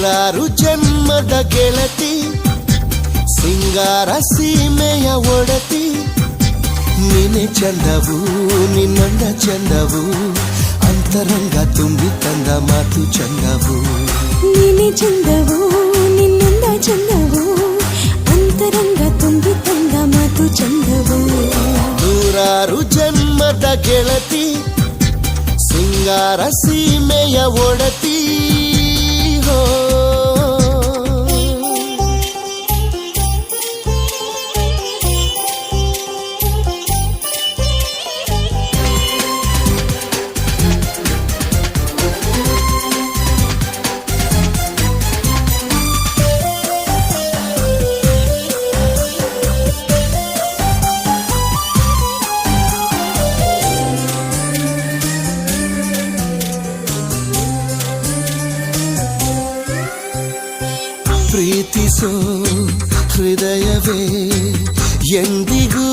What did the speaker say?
ನೂರಾರು ಜನ್ಮದ ಗೆಳತಿ ಸಿಂಗಾರ ಸೀಮೆಯ ಒಡತಿ ನೀನೆ ಚಂದವು ನಿನ್ನಂದ ಚಂದವು ಅಂತರಂಗ ತುಂಬಿ ತಂದ ಮಾತು ಚಂದವು ನೀನೆ ಚಂದವು ನಿನ್ನಂದ ಚಂದವು ಅಂತರಂಗ ತುಂಬಿ ತಂದ ಮಾತು ಚಂದವು ನೂರಾರು ಜನ್ಮದ ಗೆಳತಿ ಸಿಂಗಾರ ಸೀಮೆಯ ಒಡತಿ ಹೋ ಪ್ರೀತಿಸೋ ಹೃದಯವೇ ಎಂದಿಗೂ